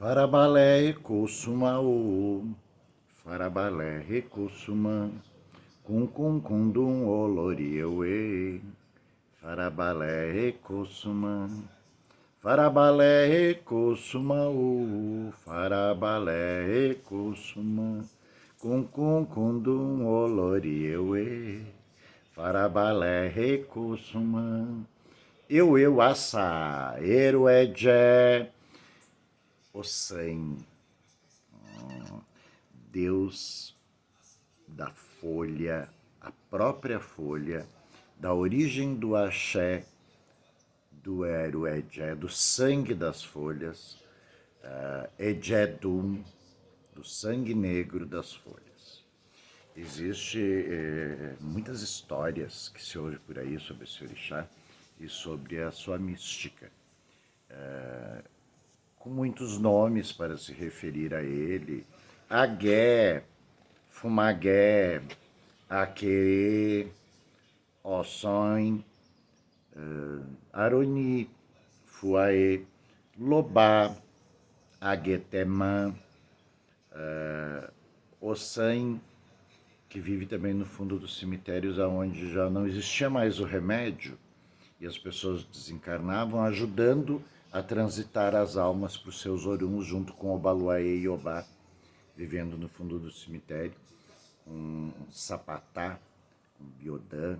Farabalé recosumao, farabalé recosuma, cum dum olorieue, farabalé recosuma, farabalé recosumao, farabalé recosuma, cum dum olorieue, farabalé recosuma, eu assa, eru edé, Ossan, Deus da folha, a própria folha, da origem do axé, do Eru Edé, do sangue das folhas, Edédum, do sangue negro das folhas. Existem muitas histórias que se ouve por aí sobre esse orixá e sobre a sua mística, com muitos nomes para se referir a ele. Agué, Fumagué, Aquerê, Osson, Aroni, Fuaê, Lobá, Aguetemã, Ossan, que vive também no fundo dos cemitérios, onde já não existia mais o remédio e as pessoas desencarnavam, ajudando a transitar as almas para os seus oruns, junto com Obaluaê e Obá, vivendo no fundo do cemitério, com Sapatá, com Biodã,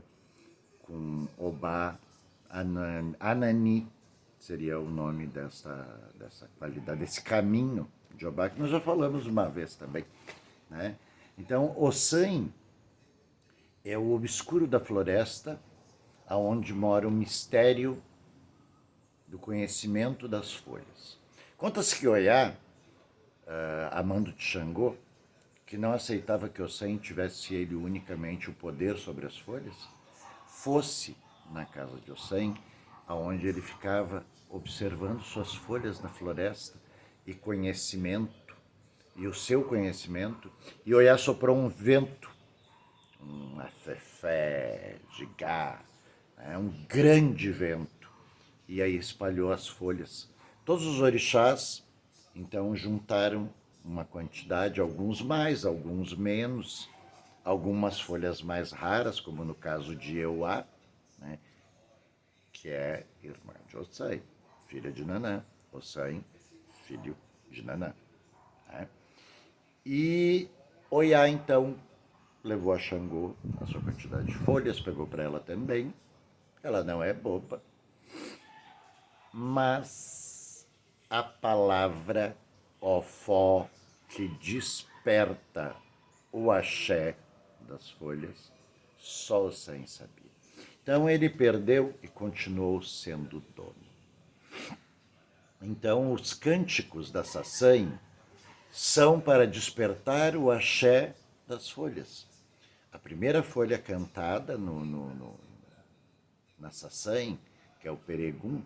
com Obá, Anani, seria o nome dessa qualidade, desse caminho de Obá, que nós já falamos uma vez também, né? Então, Ossan é o obscuro da floresta, aonde mora o mistério do conhecimento das folhas. Conta-se que Oiá, amando de Xangô, que não aceitava que Ossan tivesse ele unicamente o poder sobre as folhas, fosse na casa de Ossan, aonde ele ficava observando suas folhas na floresta e conhecimento, e o seu conhecimento, e Oiá soprou um vento, um afefé de gá, um grande vento, e aí espalhou as folhas. Todos os orixás, então, juntaram uma quantidade, alguns mais, alguns menos, algumas folhas mais raras, como no caso de Euá, né, que é irmã de Ossan, filha de Nanã, Ossan, filho de Nanã. Né? E Oiá, então, levou a Xangô a sua quantidade de folhas, pegou para ela também. Ela não é boba, mas a palavra ofó que desperta o axé das folhas, só o Ossan sabia. Então ele perdeu e continuou sendo dono. Então os cânticos da Sassâin são para despertar o axé das folhas. A primeira folha cantada na Sassâin, que é o Peregum,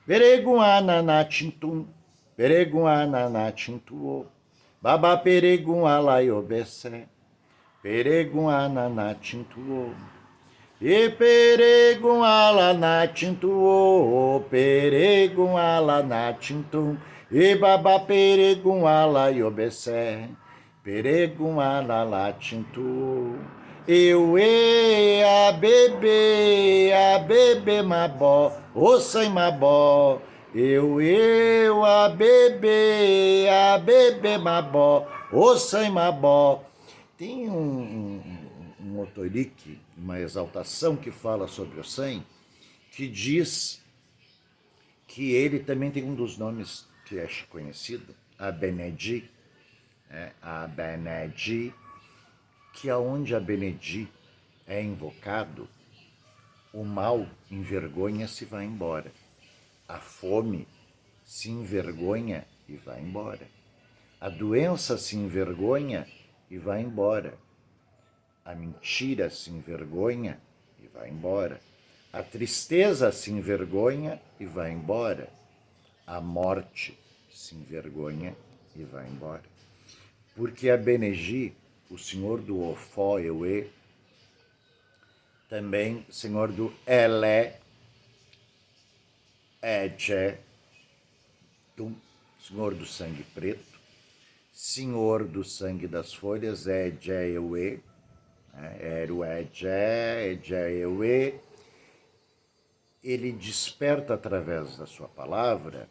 Peregum ananatintum, Peregum ananatintuo, Baba Peregum alaiobessé, Peregum ananatintuo, e Peregum alanatintuo, Peregum alanatintum, e Baba Peregum alaiobessé, Peregum alalatintuo. Eu a bebê mabó, Ossan mabó. A bebê mabó, Ossan mabó. Tem um otorique, uma exaltação que fala sobre Ossan, que diz que ele também tem um dos nomes que é conhecido, Abenedi, Abenedi, que aonde Abenedi é invocado, o mal envergonha-se e vai embora. A fome se envergonha e vai embora. A doença se envergonha e vai embora. A mentira se envergonha e vai embora. A tristeza se envergonha e vai embora. A morte se envergonha e vai embora. Porque Abenedi, o senhor do Ofó, Euê, também senhor do Elé, Edé, senhor do sangue preto, senhor do sangue das folhas, Ejewe, Eru Ejewe. Ele desperta através da sua palavra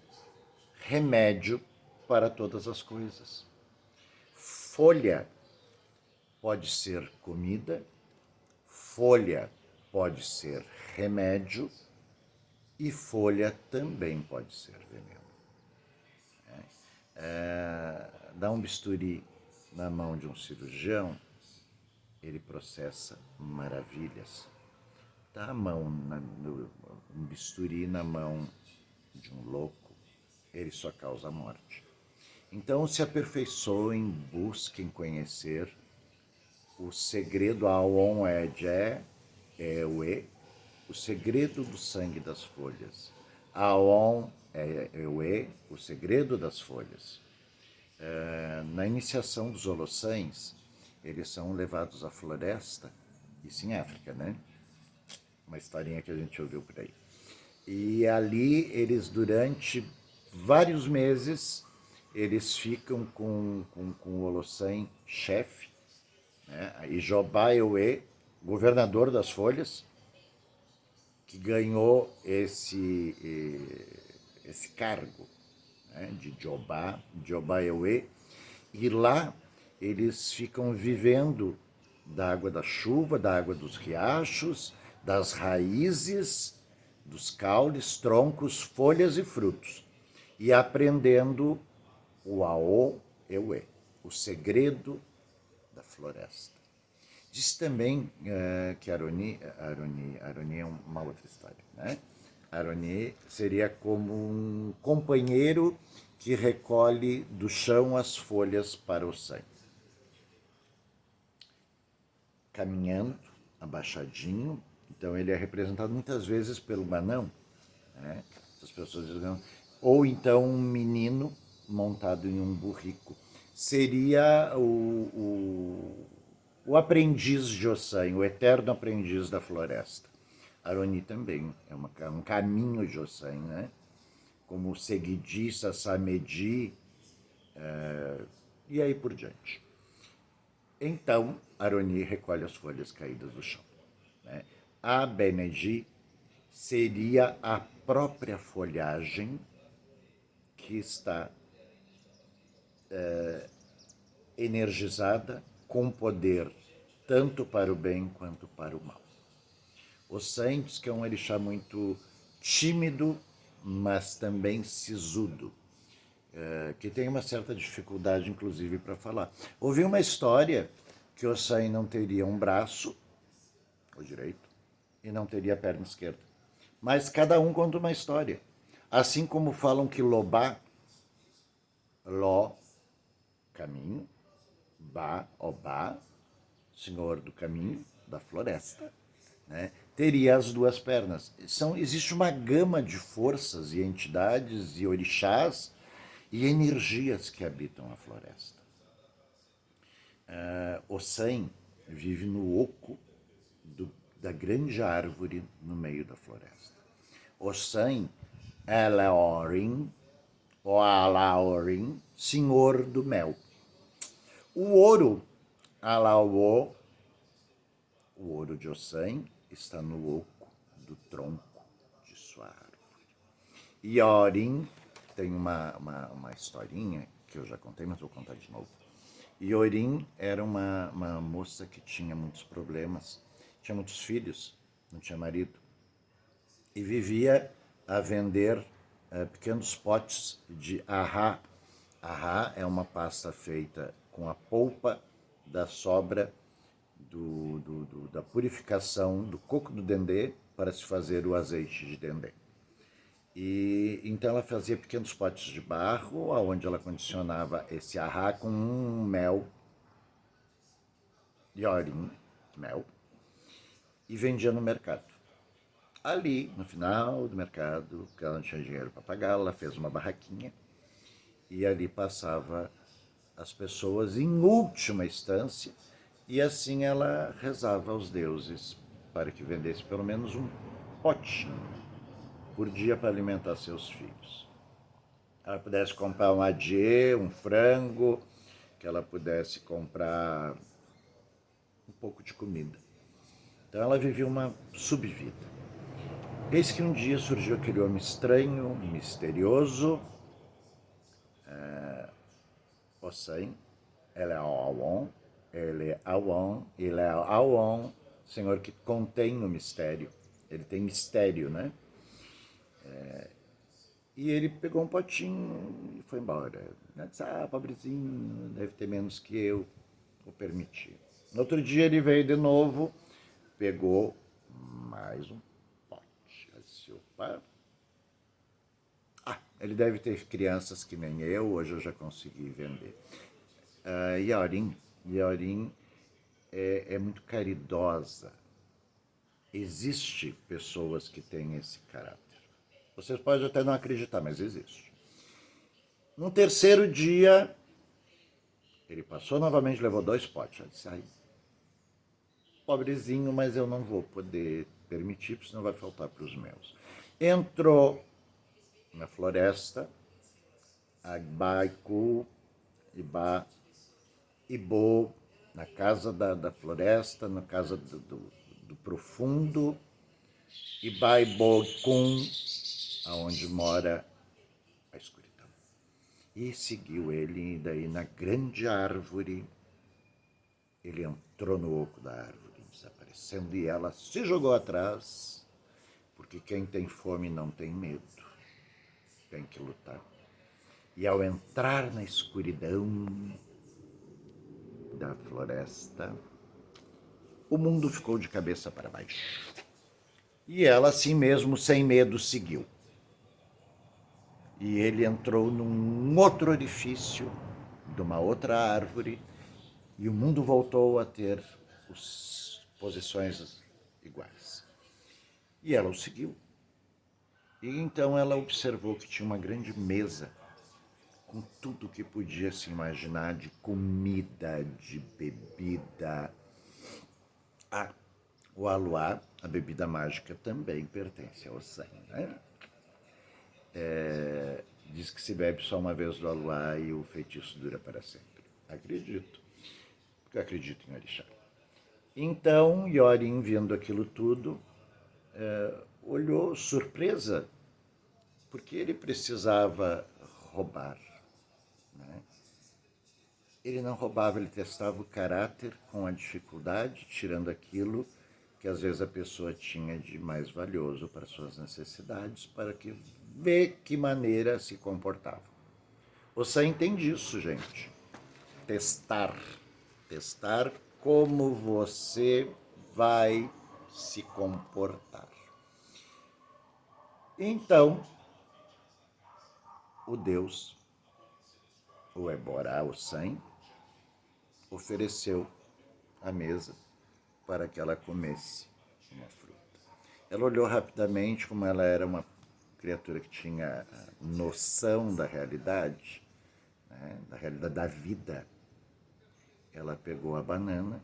remédio para todas as coisas. Folha pode ser comida, folha pode ser remédio e folha também pode ser veneno. Dá um bisturi na mão de um cirurgião, ele processa maravilhas. Dá um bisturi na mão de um louco, ele só causa morte. Então se aperfeiçoem, busquem conhecer o segredo Aon Eje Ewe, o segredo do sangue das folhas. Aon Ewe, o segredo das folhas. Na iniciação dos Holossães, eles são levados à floresta, isso em África, né? Uma historinha que a gente ouviu por aí. E ali eles, durante vários meses, eles ficam com o Holossém chefe, né? E Jobá Ewe, governador das folhas, que ganhou esse cargo, né, de Jobá Ewe, e lá eles ficam vivendo da água da chuva, da água dos riachos, das raízes, dos caules, troncos, folhas e frutos, e aprendendo o Aon Ewe, o segredo da floresta. Diz também que Aroni é uma outra história, né? Aroni seria como um companheiro que recolhe do chão as folhas para o sangue. Caminhando, abaixadinho, então ele é representado muitas vezes pelo anão, né? As pessoas dizem, ou então um menino montado em um burrico. Seria o aprendiz de Ossan, o eterno aprendiz da floresta. Aroni também é um caminho de Ossan, né? Como Seguidi, Sassamedi, e aí por diante. Então, Aroni recolhe as folhas caídas do chão, né? A Benedi seria a própria folhagem que está energizada com poder tanto para o bem quanto para o mal. Ossan diz que é um orixá muito tímido, mas também sisudo, que tem uma certa dificuldade, inclusive, para falar. Ouvi uma história que Ossan não teria um braço, o direito, e não teria a perna esquerda. Mas cada um conta uma história. Assim como falam que Lobá, Ló, caminho, Bá, Obá, senhor do caminho, da floresta, né, teria as duas pernas. Existe uma gama de forças e entidades e orixás e energias que habitam a floresta. Ossan vive no oco da grande árvore no meio da floresta. Ossan Alaorin, ou Alaorin, senhor do mel. O ouro, Alaô, o ouro de Ossan, está no oco do tronco de sua árvore. E Orin tem uma historinha que eu já contei, mas vou contar de novo. Iorim era uma moça que tinha muitos problemas, tinha muitos filhos, não tinha marido, e vivia a vender pequenos potes de ahá. Ahá é uma pasta feita com a polpa da sobra da purificação do coco do dendê para se fazer o azeite de dendê. E então ela fazia pequenos potes de barro, onde ela condicionava esse ahá com um mel, iorim, mel, e vendia no mercado. Ali, no final do mercado, porque ela não tinha dinheiro para pagar, ela fez uma barraquinha e ali passava as pessoas em última instância, e assim ela rezava aos deuses para que vendesse pelo menos um potinho por dia para alimentar seus filhos. ela pudesse comprar um adiê, um frango, que ela pudesse comprar um pouco de comida. Então ela vivia uma subvida. Eis que um dia surgiu aquele homem estranho, misterioso, Hossein, ele é Awon, Senhor que contém o mistério. Ele tem mistério, né? E ele pegou um potinho e foi embora. Disse, pobrezinho, deve ter menos que eu, vou permitir. No outro dia ele veio de novo, pegou mais um pote. Eu disse, opa. Ele deve ter crianças que nem eu, hoje eu já consegui vender. Yorin é muito caridosa. Existe pessoas que têm esse caráter. Vocês podem até não acreditar, mas existe. No terceiro dia, ele passou novamente, levou 2 potes. Eu disse, pobrezinho, mas eu não vou poder permitir, porque senão vai faltar para os meus. Entrou na floresta, Agbaiku, Iba, Ibo, na casa da floresta, na casa do profundo, Iba Ibo Kun, aonde mora a escuridão. E seguiu ele, e daí na grande árvore, ele entrou no oco da árvore, desaparecendo, e ela se jogou atrás, porque quem tem fome não tem medo, tem que lutar. E ao entrar na escuridão da floresta, o mundo ficou de cabeça para baixo. E ela, assim mesmo, sem medo, seguiu. E ele entrou num outro orifício, de uma outra árvore, e o mundo voltou a ter as posições iguais. E ela o seguiu. E então ela observou que tinha uma grande mesa com tudo que podia se imaginar de comida, de bebida. O aluá, a bebida mágica, também pertence ao sangue, né? Diz que se bebe só uma vez do aluá e o feitiço dura para sempre. Acredito, porque eu acredito em orixá. Então, Yorin, vendo aquilo tudo, olhou surpresa, porque ele precisava roubar. Né? Ele não roubava, ele testava o caráter com a dificuldade, tirando aquilo que às vezes a pessoa tinha de mais valioso para suas necessidades, para que ver que maneira se comportava. Você entende isso, gente? Testar. Testar como você vai se comportar. Então, o Deus, o Eborá, o Sem, ofereceu a mesa para que ela comesse uma fruta. Ela olhou rapidamente, como ela era uma criatura que tinha noção da realidade, né, da realidade da vida. Ela pegou a banana,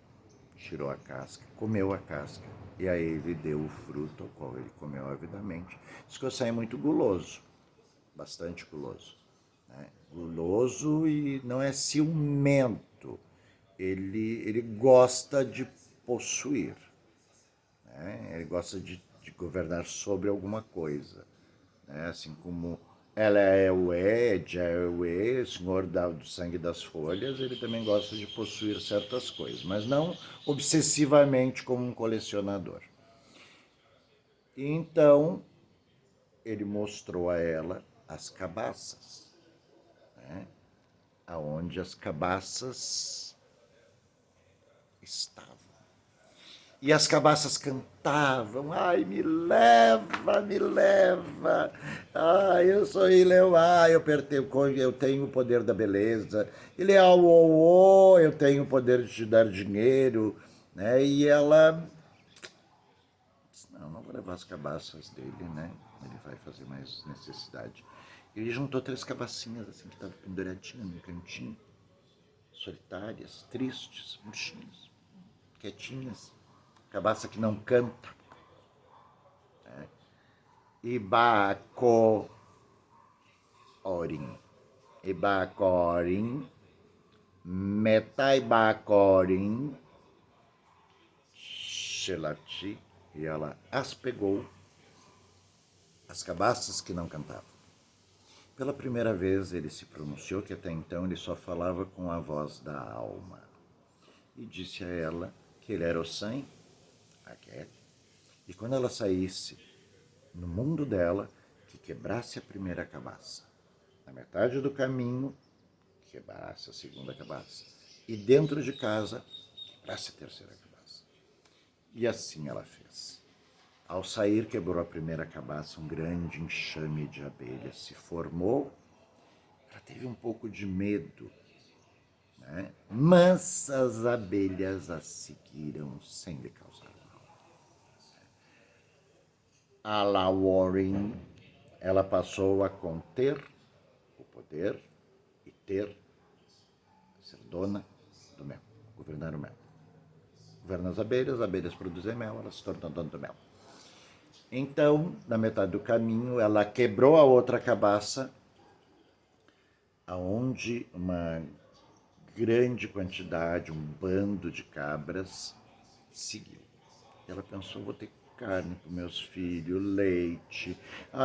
tirou a casca, comeu a casca, e a ele deu o fruto, ao qual ele comeu avidamente. Diz que eu saí muito guloso, bastante guloso. Né? Guloso e não é ciumento, ele gosta de possuir, né? Ele gosta de governar sobre alguma coisa. Né? Assim como ela é o Jaewe, senhor do sangue das folhas, ele também gosta de possuir certas coisas, mas não obsessivamente como um colecionador. Então, ele mostrou a ela as cabaças, né? Aonde as cabaças estavam. E as cabaças cantavam, ai, me leva, me leva. Ai, eu sou Ileuá, eu tenho o poder da beleza. Ileuá, eu tenho o poder de te dar dinheiro. Né? E ela disse, não vou levar as cabaças dele, né? Ele vai fazer mais necessidade. Ele juntou 3 cabacinhas assim que estavam penduradinhas no cantinho, solitárias, tristes, murchinhas, quietinhas. Cabaça que não canta. Ibaco, Orin. Ibacorin, Metaibacorin, Xelati, e ela as pegou, as cabaças que não cantavam. Pela primeira vez ele se pronunciou, que até então ele só falava com a voz da alma, e disse a ela que ele era o Sam, Agué, e quando ela saísse no mundo dela, que quebrasse a primeira cabaça. Na metade do caminho, quebrasse a segunda cabaça. E dentro de casa, quebrasse a terceira cabaça. E assim ela fez. Ao sair, quebrou a primeira cabaça, um grande enxame de abelhas se formou. Ela teve um pouco de medo, né? Mas as abelhas a seguiram sem lhe causar mal. A La Warren, ela passou a conter o poder e ser dona do mel, governar o mel. Governa as abelhas produzem mel, elas se tornam dona do mel. Então, na metade do caminho, ela quebrou a outra cabaça, aonde uma grande quantidade, um bando de cabras seguiu. Ela pensou, vou ter carne para meus filhos, leite,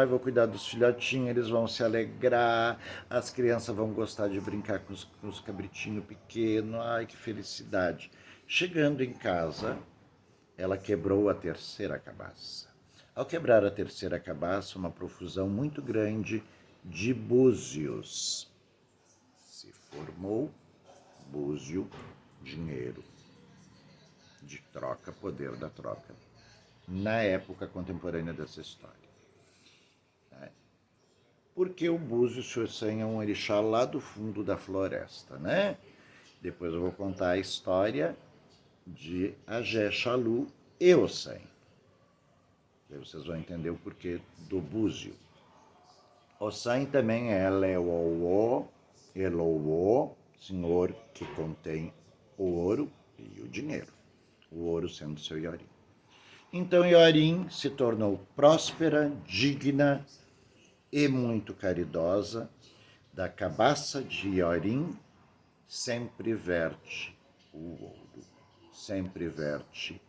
vou cuidar dos filhotinhos, eles vão se alegrar, as crianças vão gostar de brincar com os cabritinhos pequenos, que felicidade. Chegando em casa, ela quebrou a terceira cabaça. Ao quebrar a terceira cabaça, uma profusão muito grande de búzios se formou. Búzio, dinheiro, de troca, poder da troca, na época contemporânea dessa história. Porque o búzio é um orixá lá do fundo da floresta, né? Depois eu vou contar a história de Agé Chalu e Ossan. Aí vocês vão entender o porquê do búzio. Ossan também é Elowo, senhor que contém o ouro e o dinheiro. O ouro sendo seu Iorim. Então Iorim se tornou próspera, digna e muito caridosa. Da cabaça de Iorim sempre verte o ouro, sempre verte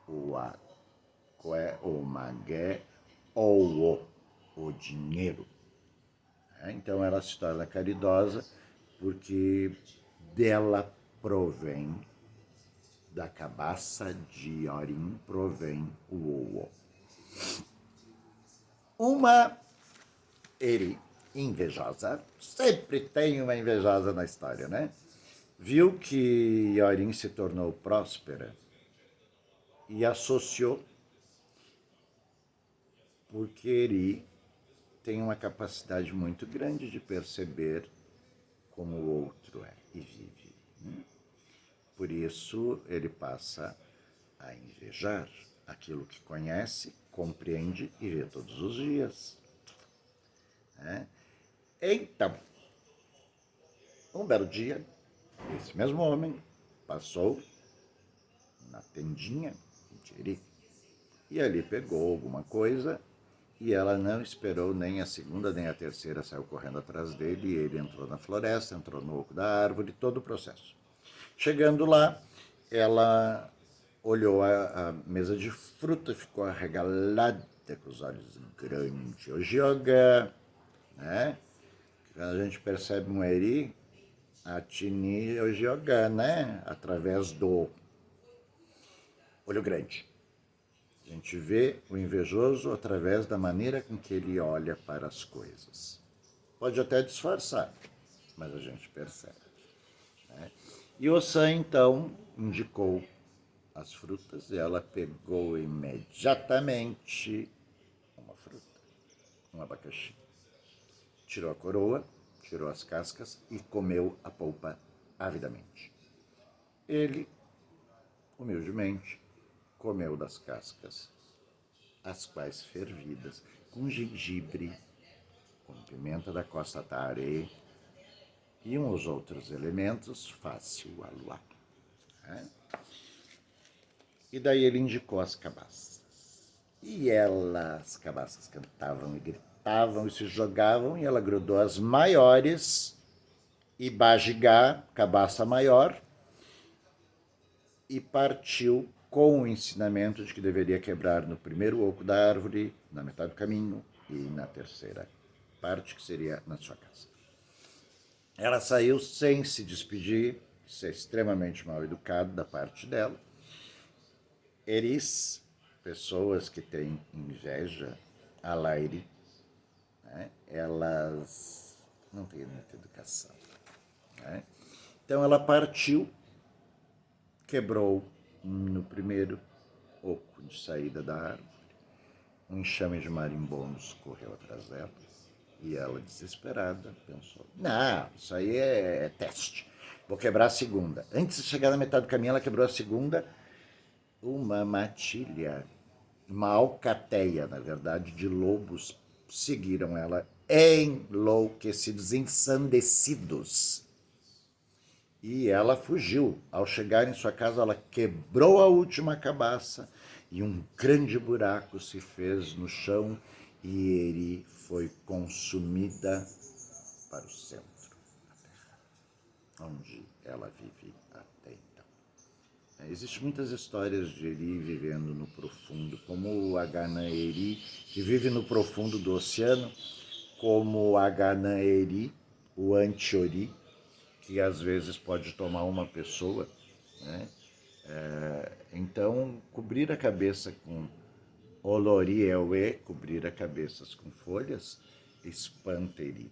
o aqué, o magué ou o dinheiro. Então ela se torna caridosa porque dela provém, da cabaça de Iorim provém o Owo. Uma Eri invejosa, sempre tem uma invejosa na história, né? Viu que Iorim se tornou próspera e associou, porque Eri tem uma capacidade muito grande de perceber como o outro é e vive. Por isso, ele passa a invejar aquilo que conhece, compreende e vê todos os dias. Então, um belo dia, esse mesmo homem passou na tendinha de Eri e ali pegou alguma coisa e ela não esperou nem a segunda nem a terceira, saiu correndo atrás dele e ele entrou na floresta, entrou no oco da árvore, todo o processo. Chegando lá, ela olhou a mesa de fruta, ficou arregalada, com os olhos grandes. O yoga, né? Quando a gente percebe um eri, a tini o yoga, né? Através do olho grande. A gente vê o invejoso através da maneira com que ele olha para as coisas. Pode até disfarçar, mas a gente percebe. Né? E Ossan, então, indicou as frutas e ela pegou imediatamente uma fruta, um abacaxi. Tirou a coroa, tirou as cascas e comeu a polpa avidamente. Ele, humildemente, comeu das cascas, as quais fervidas, com gengibre, com pimenta da costa tare e uns outros elementos, fácil a luar. E daí ele indicou as cabaças. E as cabaças cantavam e gritavam saltavam e se jogavam, e ela grudou as maiores, e Bajigá, cabaça maior, e partiu com o ensinamento de que deveria quebrar no primeiro oco da árvore, na metade do caminho, e na terceira parte, que seria na sua casa. Ela saiu sem se despedir, isso é extremamente mal educado da parte dela. Eris, pessoas que têm inveja, alaire, né? Elas não têm muita educação. Né? Então ela partiu, quebrou no primeiro oco de saída da árvore, um enxame de marimbondos correu atrás dela, e ela, desesperada, pensou, não, isso aí é teste, vou quebrar a segunda. Antes de chegar na metade do caminho, ela quebrou a segunda, uma matilha, uma alcateia, na verdade, de lobos seguiram ela enlouquecidos, ensandecidos. E ela fugiu. Ao chegar em sua casa, ela quebrou a última cabaça e um grande buraco se fez no chão e Eri foi consumida para o centro da terra, onde ela vive até então. Existem muitas histórias de Eri vivendo no profundo, como o Agana Eri, que vive no profundo do oceano, como o Agana Eri, o Antiori, que às vezes pode tomar uma pessoa, né? Então, cobrir a cabeça com Olori Ewe, cobrir a cabeça com folhas, espanta-Eri.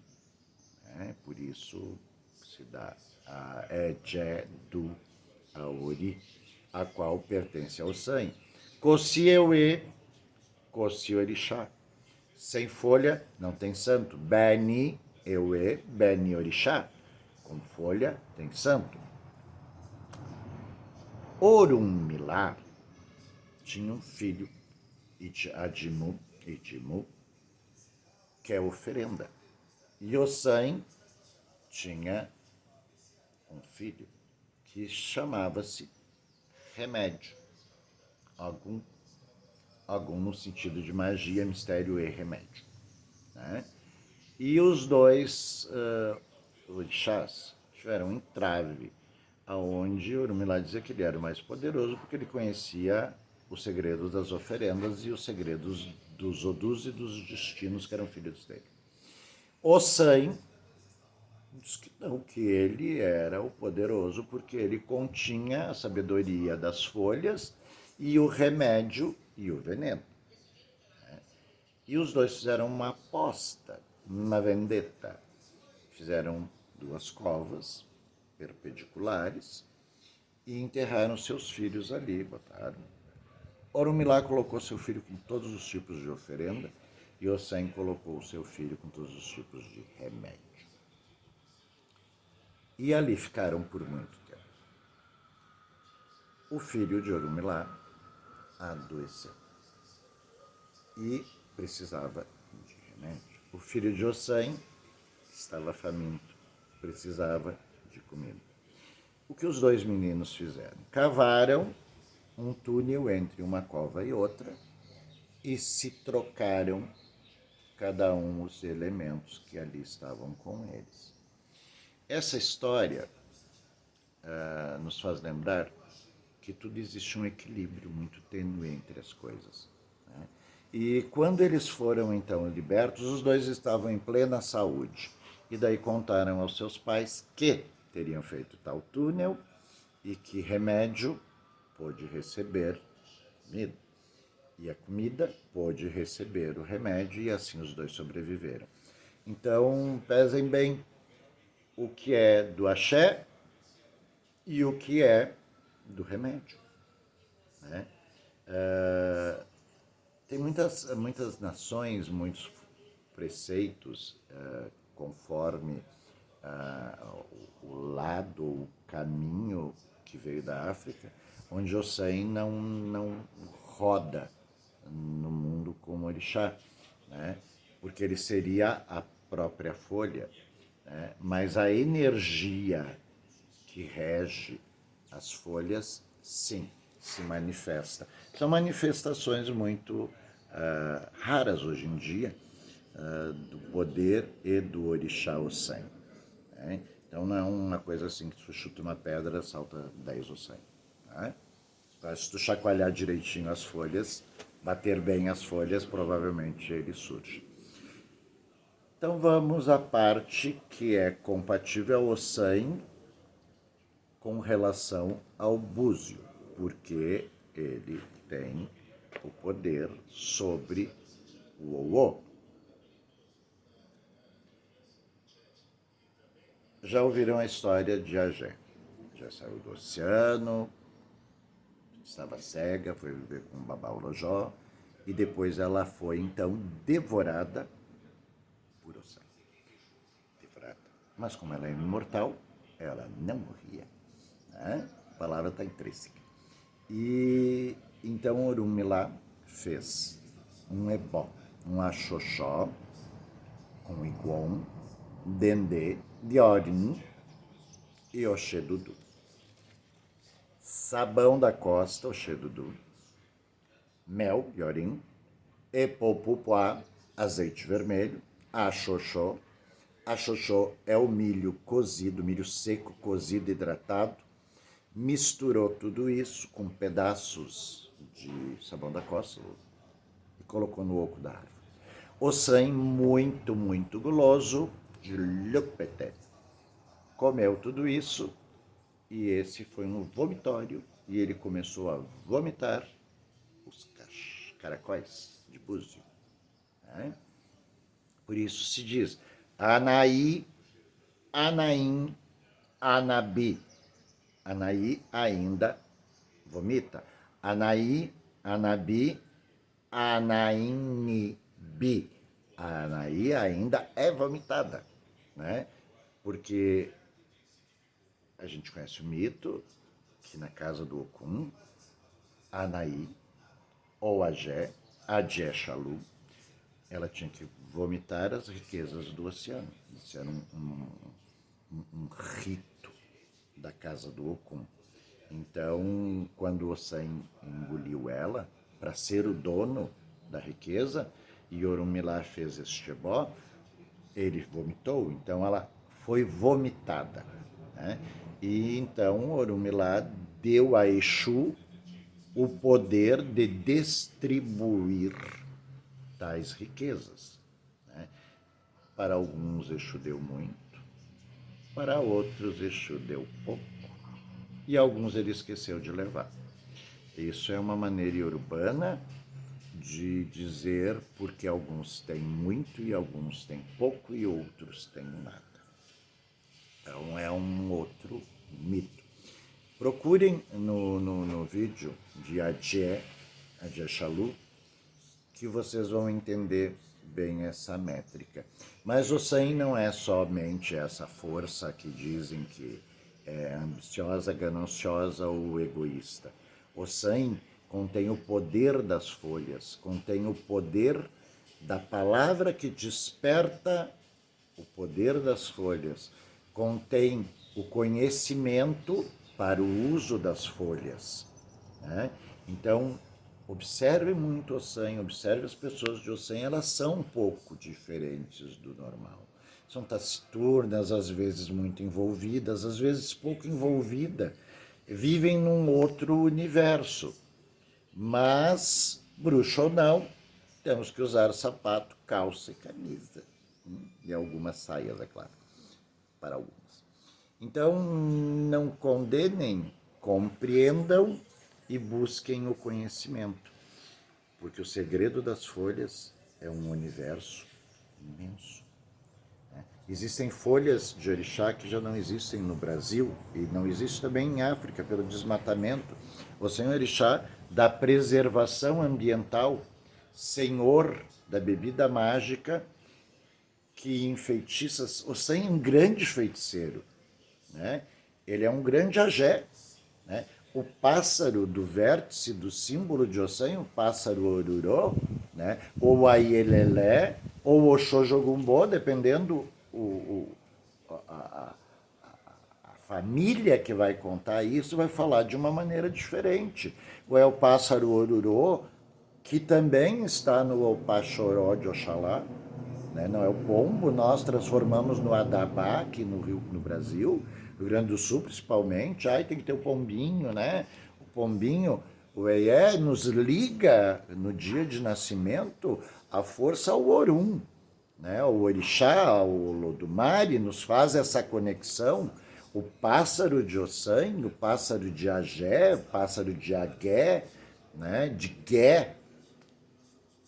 Né? Por isso se dá a Eje do Aori, a qual pertence ao Sangue. Kosi Ewe, Kosi Orixá. Sem folha não tem santo. Beni Ewe, Beni Orixá. Com folha tem santo. Orunmila tinha um filho, Adimu, que é oferenda. Yosan tinha um filho que chamava-se remédio. Algum no sentido de magia, mistério e remédio. Né? E os dois orixás tiveram um entrave, aonde Orunmila dizia que ele era o mais poderoso porque ele conhecia os segredos das oferendas e os segredos dos Odus e dos destinos que eram filhos dele. Osan diz que não, que ele era o poderoso porque ele continha a sabedoria das folhas e o remédio e o veneno. E os dois fizeram uma aposta, uma vendetta. Fizeram 2 covas perpendiculares e enterraram seus filhos ali, botaram. Orunmila colocou seu filho com todos os tipos de oferenda e Osan colocou o seu filho com todos os tipos de remédio. E ali ficaram por muito tempo. O filho de Orunmila adoeceu e precisava de remédio. O filho de Osan estava faminto, precisava de comida. O que os 2 meninos fizeram? Cavaram um túnel entre uma cova e outra e se trocaram cada um os elementos que ali estavam com eles. Essa história nos faz lembrar que tudo existe um equilíbrio muito tênue entre as coisas. Né? E quando eles foram então libertos, os 2 estavam em plena saúde. E daí contaram aos seus pais que teriam feito tal túnel e que remédio pôde receber comida. E a comida pôde receber o remédio e assim os 2 sobreviveram. Então, pesem bem o que é do axé e o que é do remédio. Né? Tem muitas nações, muitos preceitos, conforme o lado, o caminho que veio da África, onde Osan não roda no mundo como orixá, né? Porque ele seria a própria folha, né? Mas a energia que rege as folhas, sim, se manifesta. São manifestações muito raras hoje em dia, do poder e do orixá Ossan. Né? Então não é uma coisa assim que tu chuta uma pedra, salta 10 Ossan. Né? Mas se tu chacoalhar direitinho as folhas, bater bem as folhas, provavelmente ele surge. Então vamos à parte que é compatível ao Ossan com relação ao búzio, porque ele tem o poder sobre o Oô. Já ouviram a história de Agé? Já saiu do oceano, estava cega, foi viver com Babaulojó, e depois ela foi então devorada por Ossan. Devorada. Mas como ela é imortal, ela não morria. Né? A palavra está intrínseca. E então Orunmila fez um ebó, um axoxó, com Igon, Dendê, Diorin e Oxedudu. Sabão da Costa, Oxedudu, mel, Diorin, Epopupuá, azeite vermelho, Axoxó. Axoxó é o milho cozido, milho seco, cozido, hidratado. Misturou tudo isso com pedaços de sabão da costa e colocou no oco da árvore. Ossan, muito, muito guloso, de Lupete, comeu tudo isso e esse foi um vomitório e ele começou a vomitar os caracóis de búzio. Né? Por isso se diz Anaí, Anaim, Anabi. Anaí ainda vomita. Anaí, Anabi, Anainibi. A Anaí ainda é vomitada, né? Porque a gente conhece o mito que na casa do Okun, Anaí, ou Agé, Adjé Xalu, ela tinha que vomitar as riquezas do oceano. Isso era um rito da casa do Okun. Então, quando o Ossan engoliu ela, para ser o dono da riqueza, e Orunmila fez este ebó, ele vomitou, então ela foi vomitada. Né? E então Orunmila deu a Exu o poder de distribuir tais riquezas. Né? Para alguns Exu deu muito, para outros Exu deu pouco, e alguns ele esqueceu de levar. Isso é uma maneira urbana de dizer porque alguns têm muito e alguns têm pouco e outros têm nada. Então é um outro mito. Procurem no vídeo de Adjé Xalu, que vocês vão entender bem essa métrica. Mas Ossan não é somente essa força que dizem que é ambiciosa, gananciosa ou egoísta. Ossan contém o poder das folhas, contém o poder da palavra que desperta o poder das folhas, contém o conhecimento para o uso das folhas. Né? Então, observe muito Ossan, observe as pessoas de Ossan, elas são um pouco diferentes do normal. São taciturnas, às vezes muito envolvidas, às vezes pouco envolvidas. Vivem num outro universo. Mas, bruxo ou não, temos que usar sapato, calça e camisa. E algumas saias, é claro, para algumas. Então, não condenem, compreendam e busquem o conhecimento. Porque o segredo das folhas é um universo imenso. Existem folhas de orixá que já não existem no Brasil e não existe também em África pelo desmatamento. O Senhor Orixá da preservação ambiental, Senhor da bebida mágica que enfeitiça. O Senhor é um grande feiticeiro, né? Ele é um grande agé, né? O pássaro do vértice do símbolo de Ossan, o pássaro orurô, né? Ou o aielelé, ou o Oxojogumbô, dependendo a família que vai contar isso, vai falar de uma maneira diferente. Ou é o pássaro orurô, que também está no Opachoró de Oxalá, né? Não é o pombo, nós transformamos no adabá aqui no Rio, no Brasil, Rio Grande do Sul principalmente. Ai, tem que ter o pombinho, né? O pombinho, o Oiê nos liga no dia de nascimento a força ao Orum, né? O orixá, o Lodumare, nos faz essa conexão. O pássaro de Ossan, o pássaro de Agé, o pássaro de Agué, né? De Gué,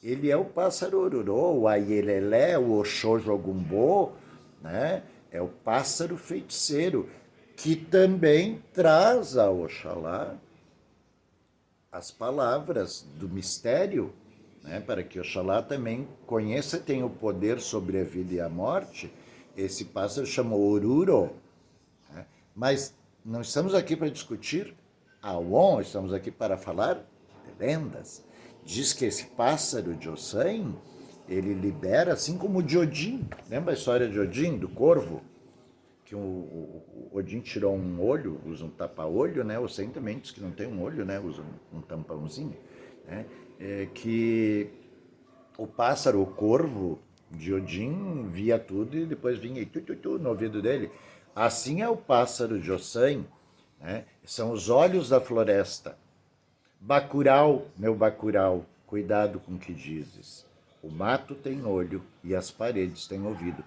ele é o pássaro ororô, o aielelé, o oxojogumbô, né? É o pássaro feiticeiro, que também traz a Oxalá as palavras do mistério, né? Para que Oxalá também conheça, tenha o poder sobre a vida e a morte. Esse pássaro chama Oruro, né? Mas não estamos aqui para discutir Awon, estamos aqui para falar de lendas. Diz que esse pássaro de Ossan, ele libera, assim como o de Odin. Lembra a história de Odin, do corvo? Que o Odin tirou um olho, usa um tapa-olho, né? O Sen também diz que não tem um olho, né? Usa um tampãozinho, né? Que o pássaro, o corvo de Odin, via tudo e depois vinha no ouvido dele. Assim é o pássaro de Ossan, né? São os olhos da floresta. Bacurau, meu Bacurau, cuidado com o que dizes. O mato tem olho e as paredes têm ouvido.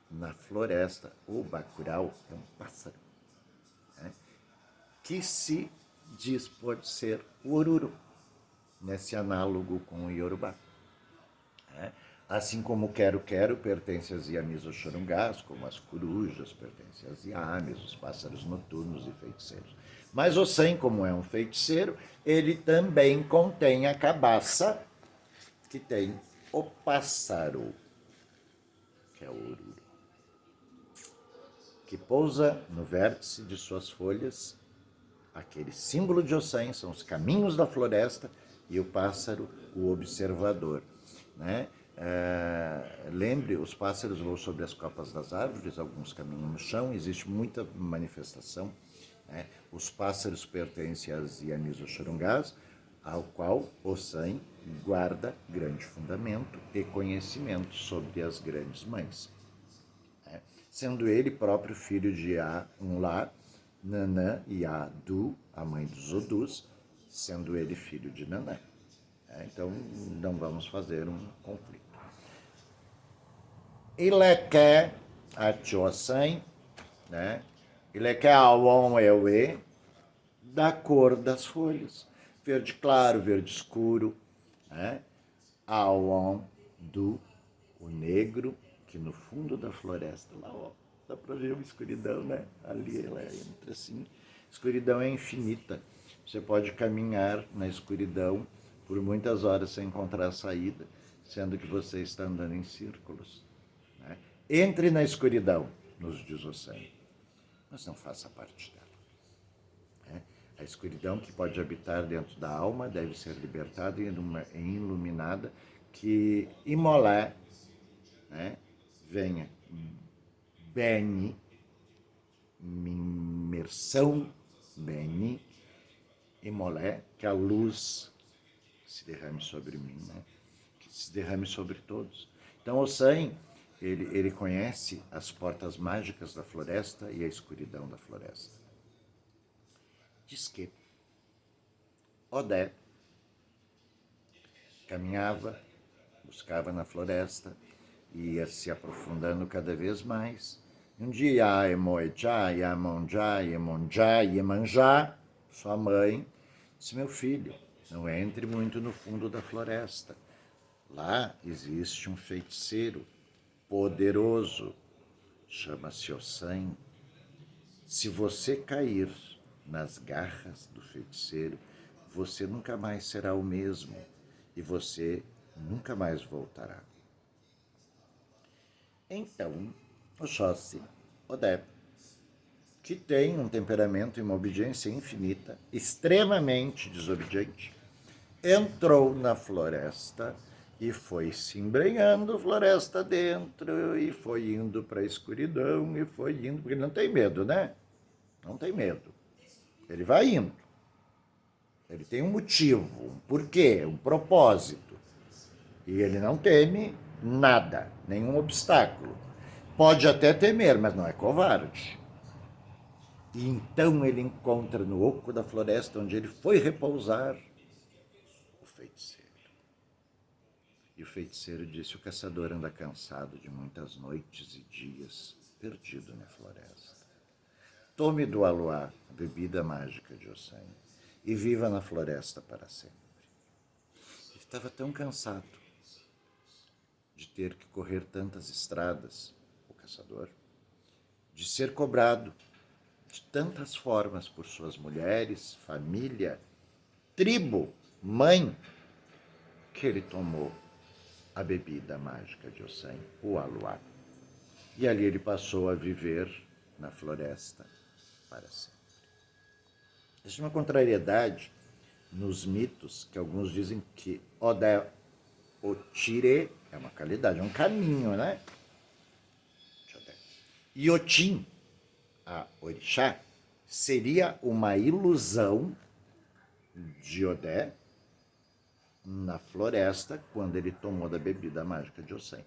Na floresta, o Bacurau é um pássaro, né? Que se diz pode ser o Oruro, nesse análogo com o Yorubá, né? Assim como o quero-quero pertence às Iamis Oxorungás, como as corujas pertencem às Iames, os pássaros noturnos e feiticeiros. Mas o Sen, como é um feiticeiro, ele também contém a cabaça, que tem o pássaro, que é o Oruro, que pousa no vértice de suas folhas. Aquele símbolo de Ossan são os caminhos da floresta e o pássaro, o observador, né? Lembre, os pássaros voam sobre as copas das árvores, alguns caminham no chão, existe muita manifestação, né? Os pássaros pertencem às Iamis Oxorungás, ao qual Ossan guarda grande fundamento e conhecimento sobre as grandes mães, né? Sendo ele próprio filho de Unlá, Nanã e Adu, a mãe dos Odus, sendo ele filho de Nanã. Então, não vamos fazer um conflito. Ileké Atiosan, né? Ileké Awon Ewe, da cor das folhas. Verde claro, verde escuro, né? Awon do, o negro, que no fundo da floresta, lá, ó, dá para ver uma escuridão, né? Ali ela entra assim. A escuridão é infinita. Você pode caminhar na escuridão por muitas horas sem encontrar a saída, sendo que você está andando em círculos, né? Entre na escuridão, nos diz Ossan, mas não faça parte dela, né? A escuridão que pode habitar dentro da alma deve ser libertada e iluminada, que Imolé, né, venha Beni, imersão Beni, Imolé, que a luz se derrame sobre mim, né? Que se derrame sobre todos. Então, Ossan, ele conhece as portas mágicas da floresta e a escuridão da floresta. Diz que Odé caminhava, buscava na floresta, ia se aprofundando cada vez mais. Um dia, Emoejá, Yamonjá, Yemonjá, Yemanjá, sua mãe, disse: meu filho, não entre muito no fundo da floresta. Lá existe um feiticeiro poderoso, chama-se Ossan. Se você cair nas garras do feiticeiro, você nunca mais será o mesmo e você nunca mais voltará. Então, Oxóssi, Odé, que tem um temperamento e uma obediência infinita, extremamente desobediente, entrou na floresta e foi se embrenhando floresta dentro e foi indo para a escuridão e foi indo, porque ele não tem medo, né? Não tem medo. Ele vai indo. Ele tem um motivo, um porquê, um propósito. E ele não teme nada, nenhum obstáculo. Pode até temer, mas não é covarde. E então ele encontra no oco da floresta onde ele foi repousar o feiticeiro. E o feiticeiro disse: o caçador anda cansado de muitas noites e dias perdido na floresta. Tome do aluá a bebida mágica de Ossan e viva na floresta para sempre. Ele estava tão cansado de ter que correr tantas estradas, o caçador, de ser cobrado de tantas formas por suas mulheres, família, tribo, mãe, que ele tomou a bebida mágica de Ossan, o aluá. E ali ele passou a viver na floresta para sempre. Existe uma contrariedade nos mitos, que alguns dizem que Odé Otire é uma qualidade, é um caminho, né? E Otim, a orixá, seria uma ilusão de Odé na floresta quando ele tomou da bebida mágica de Ossan.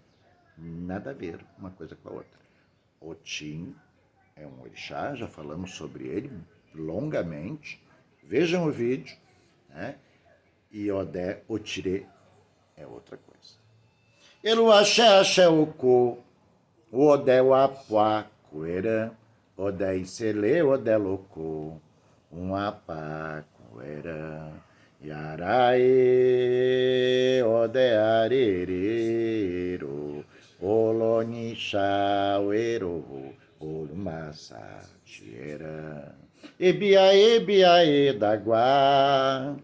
Nada a ver uma coisa com a outra. Otim é um orixá, já falamos sobre ele longamente. Vejam o vídeo, né? E Odé Otire é outra coisa. Elu axé axé oko, o Odé Wapuá Coerã, Odé Isele, Odé Locô, Apá Coerã, Yaraê, Odé Arerero, Olonixá, Oero, Olumassa, Tierã, Ebiaê, Biaê, Daguá,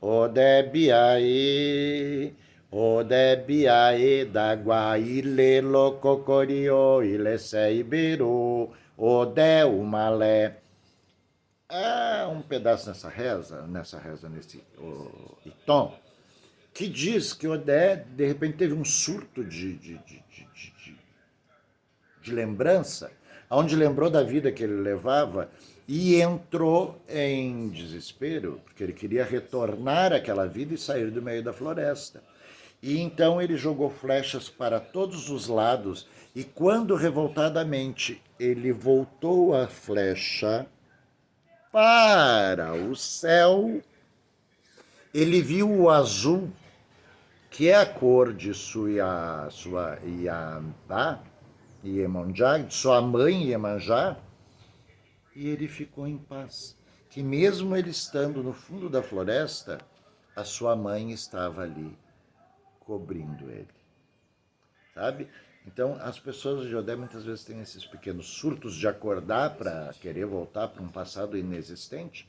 Odé Biaê, Odé Biaê, Daguá, Ile, Lococorio, Ile, Seiberu, Odé, Umalé. Há um pedaço nesse tom, que diz que Odé, de repente, teve um surto de lembrança, onde lembrou da vida que ele levava e entrou em desespero, porque ele queria retornar àquela vida e sair do meio da floresta. E então ele jogou flechas para todos os lados, e quando revoltadamente ele voltou a flecha para o céu, ele viu o azul, que é a cor de sua Iabá, Iemanjá, de sua mãe Iemanjá, e ele ficou em paz. Que mesmo ele estando no fundo da floresta, a sua mãe estava ali cobrindo ele, sabe? Então, as pessoas de Odé muitas vezes têm esses pequenos surtos de acordar para querer voltar para um passado inexistente,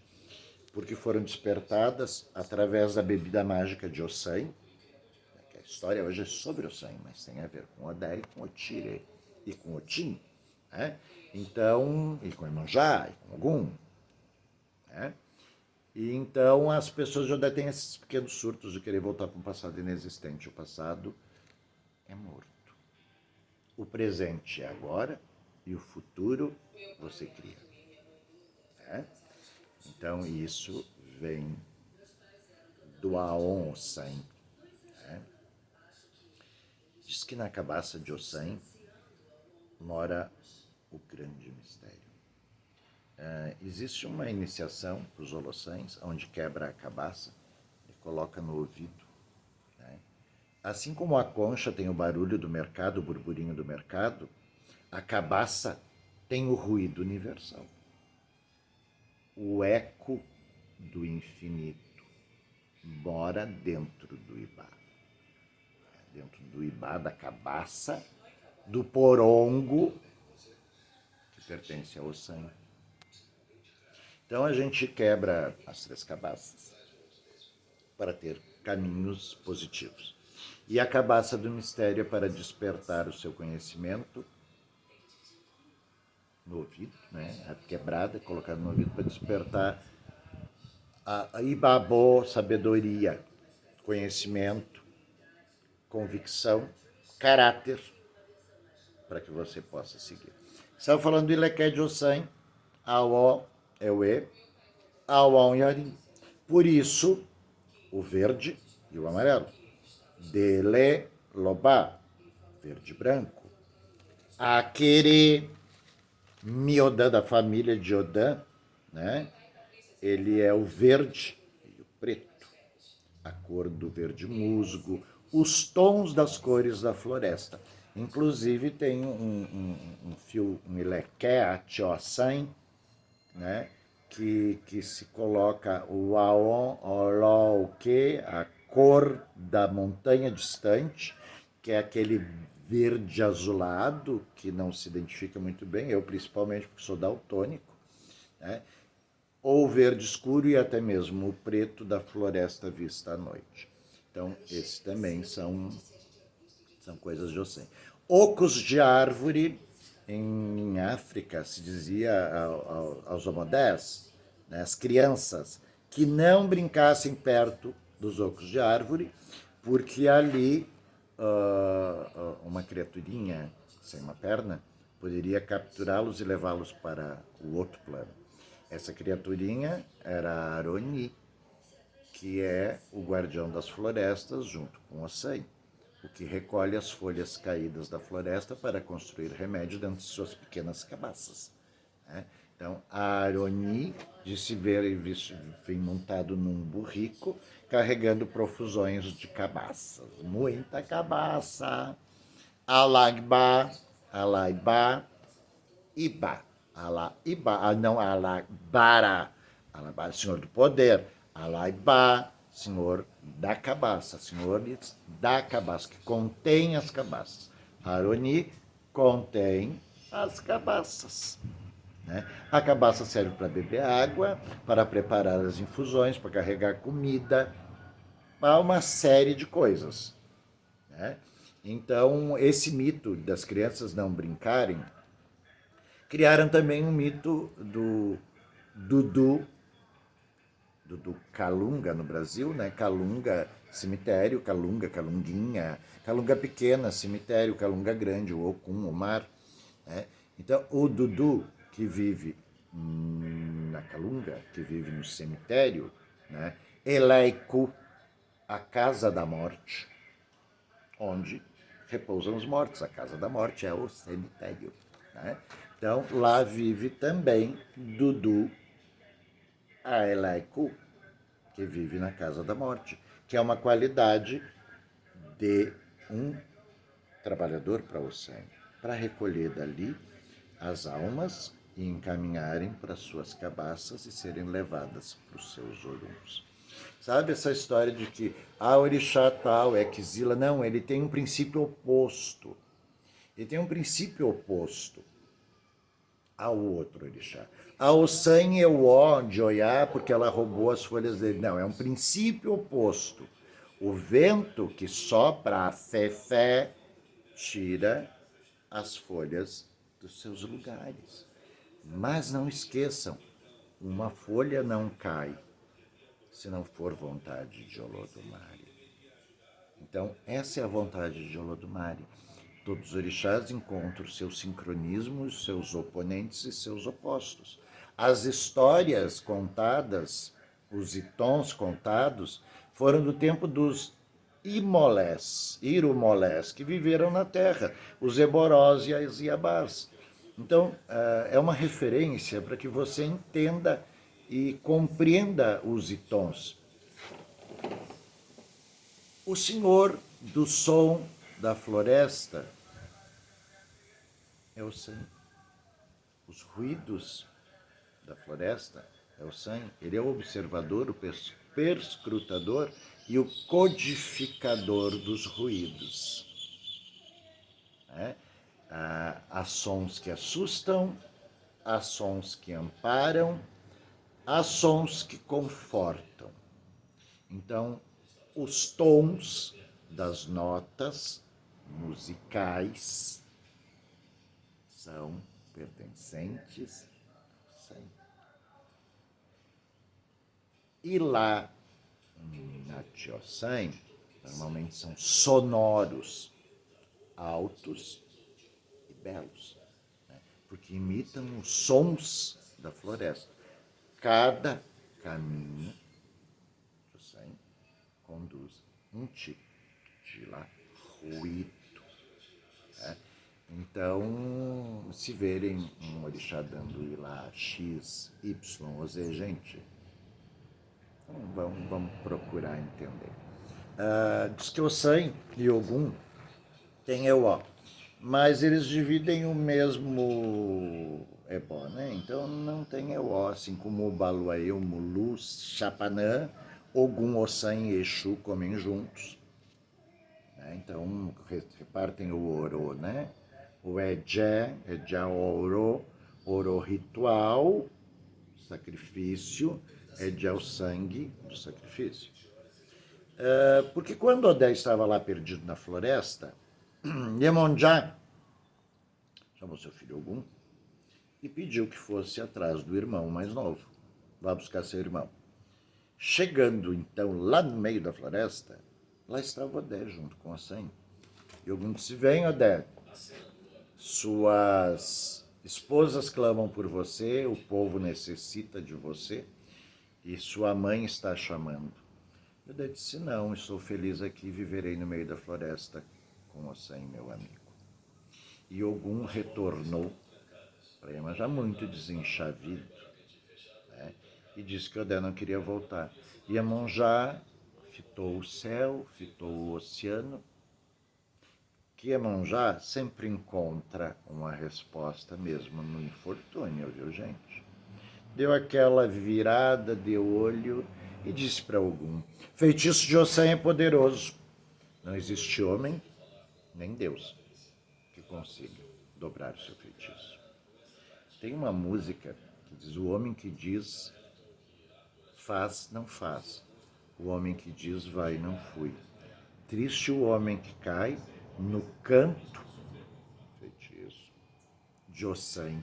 porque foram despertadas através da bebida mágica de Ossan, que a história hoje é sobre Ossan, mas tem a ver com Odé e com Otire e com Otim, né? Então, e com Iemanjá, e com Ogum, né? E então as pessoas de Odé têm esses pequenos surtos de querer voltar para um passado inexistente. O passado é morto. O presente é agora e o futuro você cria. Né? Então isso vem do Aon Ossan. Né? Diz que na cabaça de Ossan mora o grande mistério. Existe uma iniciação para os holossães, onde quebra a cabaça e coloca no ouvido. Né? Assim como a concha tem o barulho do mercado, o burburinho do mercado, a cabaça tem o ruído universal. O eco do infinito mora dentro do Ibá. Dentro do Ibá, da cabaça, do porongo, que pertence ao sangue. Então a gente quebra as três cabaças para ter caminhos positivos. E a cabaça do mistério é para despertar o seu conhecimento no ouvido, né? A quebrada, colocada no ouvido para despertar a Ibabô, sabedoria, conhecimento, convicção, caráter, para que você possa seguir. Estava falando do Ileké de Ossan, Aó, Ewe, Aó, Yarim. Por isso, o verde e o amarelo. Dele, Lobá. verde branco. Aquere, miodã, da família de Odã, né? Ele é o verde e o preto, a cor do verde musgo, os tons das cores da floresta. Inclusive tem um fio, um ilequé, a tioçãe, né? Que se coloca o aon, oló, o que, a cor da montanha distante, que é aquele verde azulado, que não se identifica muito bem, eu principalmente porque sou daltônico, né? Ou verde escuro e até mesmo o preto da floresta vista à noite. Então, esses também são coisas de Océm. Ocos de árvore, em África, se dizia aos homodés, né, as crianças, que não brincassem perto dos ocos de árvore, porque ali uma criaturinha sem uma perna poderia capturá-los e levá-los para o outro plano. Essa criaturinha era Aroni, que é o guardião das florestas junto com Océm, o que recolhe as folhas caídas da floresta para construir remédio dentro de suas pequenas cabaças. Né? Então, a Aroni de se ver vem montado num burrico, carregando profusões de cabaças. Muita cabaça. Alagba, Alaibá, Iba. Alaiba, não, Alabara. Alabara, senhor do poder. Alaibá, senhor da cabaça. Senhores da cabaça, que contém as cabaças. Aroni contém as cabaças. Né? A cabaça serve para beber água, para preparar as infusões, para carregar comida, para uma série de coisas. Né? Então, esse mito das crianças não brincarem, criaram também um mito do Dudu Calunga no Brasil, né? Calunga, cemitério, Calunga, Calunguinha, Calunga pequena, cemitério, Calunga grande, o Ocum, o mar. Né? Então, o Dudu, que vive na Calunga, que vive no cemitério, né? Eleico, a casa da morte, onde repousam os mortos. A casa da morte é o cemitério. Né? Então, lá vive também Dudu Aelaiku, que vive na casa da morte, que é uma qualidade de um trabalhador para o Océm, para recolher dali as almas e encaminharem para suas cabaças e serem levadas para os seus oruns. Sabe essa história de que a orixá tal é Kizila? Não, ele tem um princípio oposto. Ele tem um princípio oposto ao outro orixá. A Ossan é o ó de Oiá porque ela roubou as folhas dele. Não, é um princípio oposto. O vento que sopra a fé tira as folhas dos seus lugares. Mas não esqueçam, uma folha não cai se não for vontade de Olodumare. Então, essa é a vontade de Olodumare. Todos os orixás encontram seus sincronismos, seus oponentes e seus opostos. As histórias contadas, os itons contados, foram do tempo dos Imolés, Irumolés, que viveram na Terra, os Eborós e as Iabás. Então, é uma referência para que você entenda e compreenda os itons. O senhor do som da floresta é o sangue. Os ruídos da floresta é o sangue. Ele é o observador, o perscrutador e o codificador dos ruídos. Né? Há sons que assustam, há sons que amparam, há sons que confortam. Então, os tons das notas musicais são pertencentes ao sangue. E lá na Tioçãe, normalmente são sonoros, altos e belos, né? Porque imitam os sons da floresta. Cada caminho conduz um tipo de lá ruído. Então, se verem um orixá dando lá X, Y ou Z, gente, vamos procurar entender. Diz que o Ossan e Ogum têm Euó, mas eles dividem o mesmo ebó, né? Então não tem Euó, assim como o Baluaê, o Mulu, Chapanã, Ogum, Ossan e Exu comem juntos. Né? Então repartem o Oro, né? O Edjé Oro, Oro ritual, sacrifício, Edjé o sangue do sacrifício. Porque quando Odé estava lá perdido na floresta, Iemonjá chamou seu filho Ogum e pediu que fosse atrás do irmão mais novo, lá buscar seu irmão. Chegando então lá no meio da floresta, lá estava Odé junto com Ossan. E Ogum disse: vem, Odé, suas esposas clamam por você, o povo necessita de você e sua mãe está chamando. Odé disse: não, estou feliz aqui, viverei no meio da floresta com Ossan, meu amigo. E Ogum retornou para Iemanjá muito desenchavido, né? E disse que Odé não queria voltar. Iemanjá fitou o céu, fitou o oceano, que Iemanjá sempre encontra uma resposta mesmo no infortúnio, viu, gente? Deu aquela virada de olho e disse para Ogum: feitiço de Ossan é poderoso. Não existe homem, nem Deus, que consiga dobrar o seu feitiço. Tem uma música que diz: o homem que diz faz, não faz. O homem que diz vai, não fui. Triste o homem que cai no canto, feitiço, de Ossan,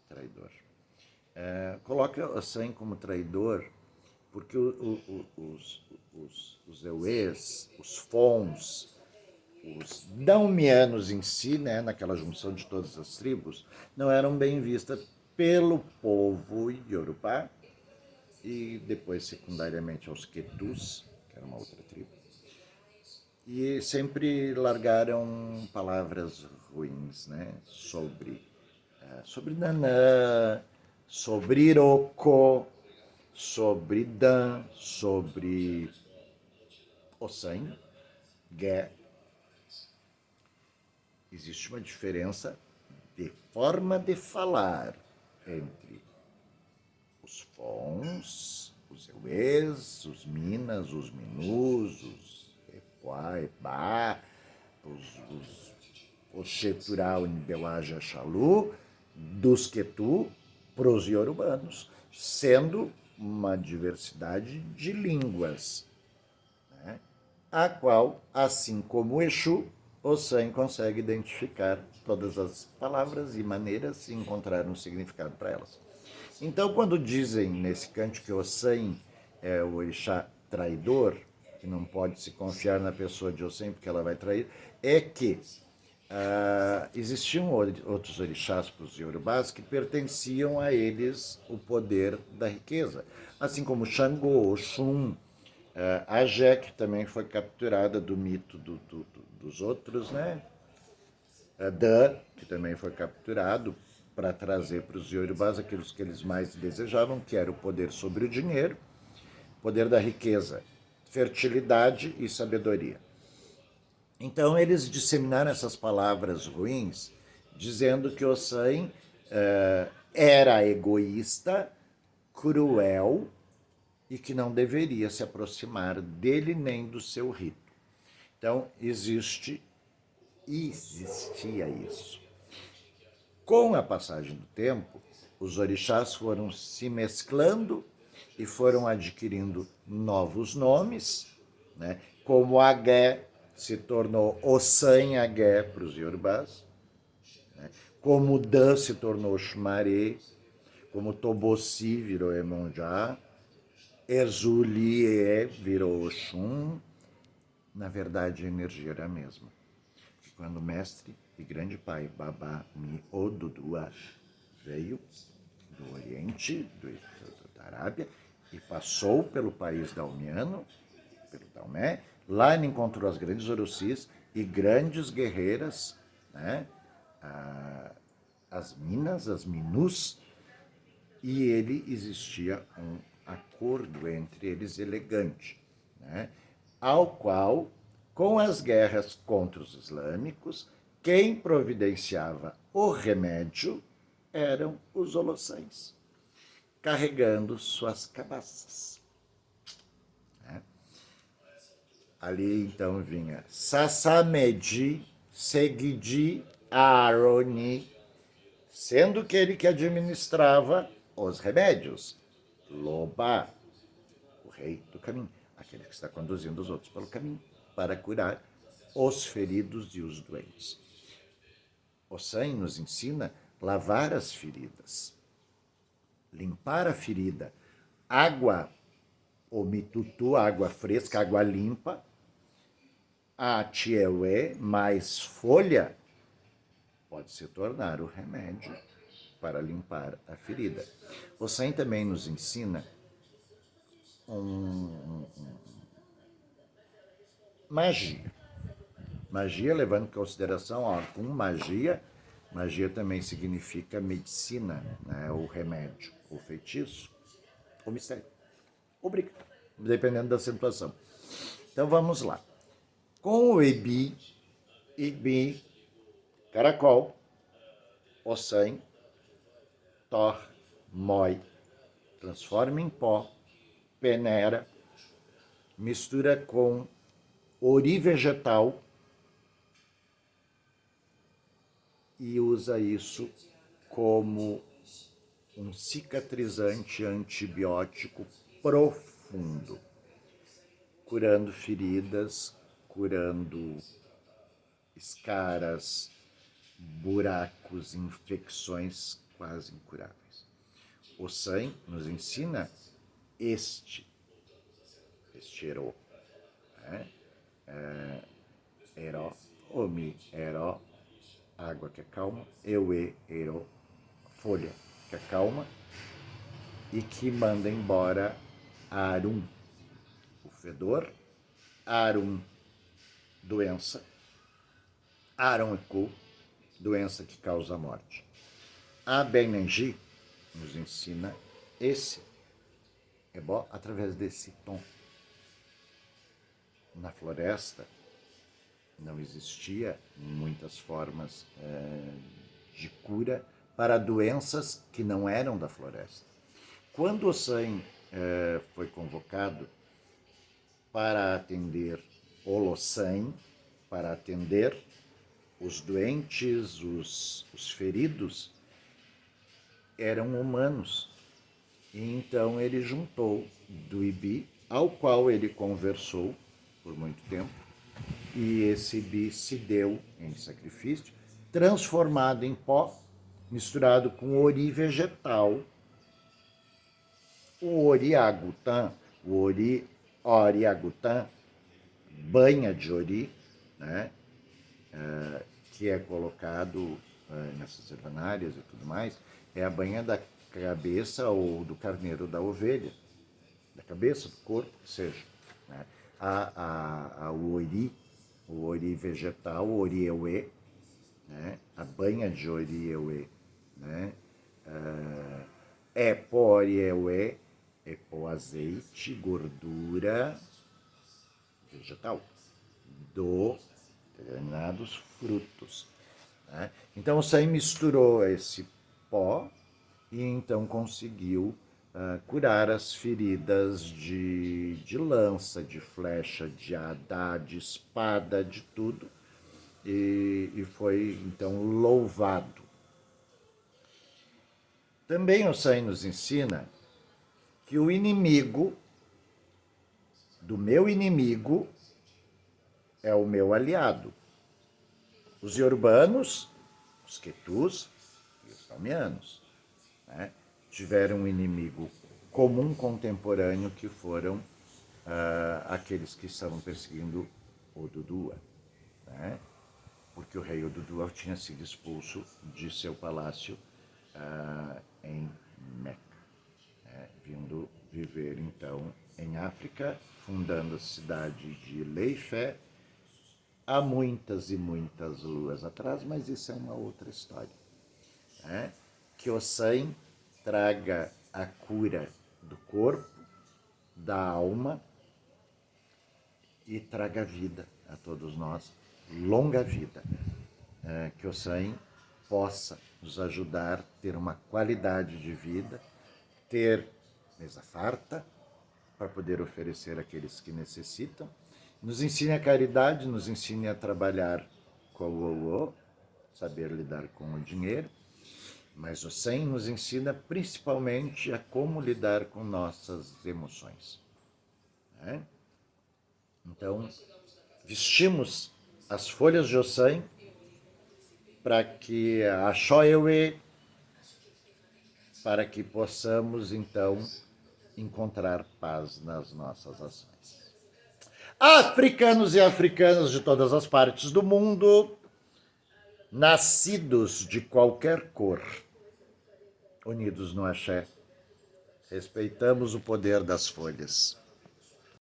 traidor. Coloca Ossan como traidor porque os Euês, os Fons, os Daumianos em si, né, naquela junção de todas as tribos, não eram bem vistas pelo povo Yorubá e depois secundariamente aos Quetus, que era uma outra tribo. E sempre largaram palavras ruins, né, sobre Nanã, sobre Iroko, sobre Dan, sobre Ossan, Gé. Existe uma diferença de forma de falar entre os Fons, os Euês, os Minas, os Minus, os Epoá, Ebá, os Cheturá, o Nibelaja, Xalu, dos Quetu para os iorubanos, sendo uma diversidade de línguas, né? A qual, assim como o Exu, Ossan consegue identificar todas as palavras e maneiras e encontrar um significado para elas. Então, quando dizem nesse canto que Ossan é o orixá traidor, que não pode se confiar na pessoa de Ossan porque ela vai trair, é que existiam outros orixás para os iorubás que pertenciam a eles o poder da riqueza, assim como Xangô, Oxum, a Jé, que também foi capturada do mito dos outros, né? A Dan, que também foi capturado para trazer para os iorubás aquilo que eles mais desejavam, que era o poder sobre o dinheiro, poder da riqueza, fertilidade e sabedoria. Então eles disseminaram essas palavras ruins, dizendo que Ossan era egoísta, cruel e que não deveria se aproximar dele nem do seu rito. Então existia isso. Com a passagem do tempo, os orixás foram se mesclando e foram adquirindo novos nomes, né? Como Agé se tornou Ossan Agé para os iorubás, né? Como Dan se tornou Xumaré, como Tobossi virou Emonjá, Erzulie virou Oxum. Na verdade, a energia era a mesma. E quando o mestre e grande pai Babá Mi Odudua veio do Oriente, da Arábia, e passou pelo país dalmiano, pelo Dalmé, lá ele encontrou as grandes Orossis e grandes guerreiras, né? As minas, as minus, e existia um acordo entre eles elegante, né? Ao qual, com as guerras contra os islâmicos, quem providenciava o remédio eram os holossães, carregando suas cabaças. Né? Ali então vinha Sassamedi, Seguidi, Aroni, sendo que ele que administrava os remédios. Loba, o rei do caminho, aquele que está conduzindo os outros pelo caminho, para curar os feridos e os doentes. O San nos ensina lavar as feridas, limpar a ferida, água, o mitutu, água fresca, água limpa, a tieué mais folha pode se tornar o remédio para limpar a ferida. O San também nos ensina magia. Magia, levando em consideração, com magia também significa medicina, né? O remédio, o feitiço, o mistério. Obrigado, dependendo da situação. Então vamos lá. Com o Ibi, caracol, Ossan, Tor, Moi, transforma em pó, peneira, mistura com ori vegetal e usa isso como um cicatrizante antibiótico profundo, curando feridas, curando escaras, buracos, infecções quase incuráveis. O San nos ensina este Ero, né? Ero, Omi, Ero, água que acalma, Eue, Ero, folha que acalma e que manda embora Arum, o fedor, Arum, doença, Arum-Eku, doença que causa a morte. A Benenji nos ensina esse ebó através desse tom. Na floresta não existia muitas formas de cura para doenças que não eram da floresta. Quando o San foi convocado para atender Olossan, para atender os doentes, os feridos, eram humanos. E então ele juntou do Ibi, ao qual ele conversou por muito tempo, e esse Ibi se deu em sacrifício, transformado em pó, misturado com ori vegetal, o oriagutã, o oriagutã, banha de ori, né? Que é colocado nessas ervanárias e tudo mais, é a banha da cabeça ou do carneiro da ovelha, da cabeça, do corpo, que seja. Né? O ori vegetal, o orieuê, né? A banha de orieuê, né? É pó orieuê, é pó azeite, gordura vegetal do determinados frutos. Né? Então o San misturou esse pó e então conseguiu curar as feridas de lança, de flecha, de adá, de espada, de tudo. E foi então louvado. Também o San nos ensina que o inimigo do meu inimigo é o meu aliado. Os iorbanos, os quetus e os salmianos, né, tiveram um inimigo comum contemporâneo que foram aqueles que estavam perseguindo Odudua, né, porque o rei Odudua tinha sido expulso de seu palácio em Meca, né, vindo viver então em África, fundando a cidade de Leifé, há muitas e muitas luas atrás, mas isso é uma outra história. Né? Que o San traga a cura do corpo, da alma e traga vida a todos nós, longa vida. Que o San possa nos ajudar a ter uma qualidade de vida, ter mesa farta para poder oferecer àqueles que necessitam, nos ensine a caridade, nos ensine a trabalhar com o saber lidar com o dinheiro, mas o San nos ensina principalmente a como lidar com nossas emoções. Né? Então, vestimos as folhas de Ossan para que a Shoewe, para que possamos, então, encontrar paz nas nossas ações. Africanos e africanas de todas as partes do mundo, nascidos de qualquer cor, unidos no axé, respeitamos o poder das folhas.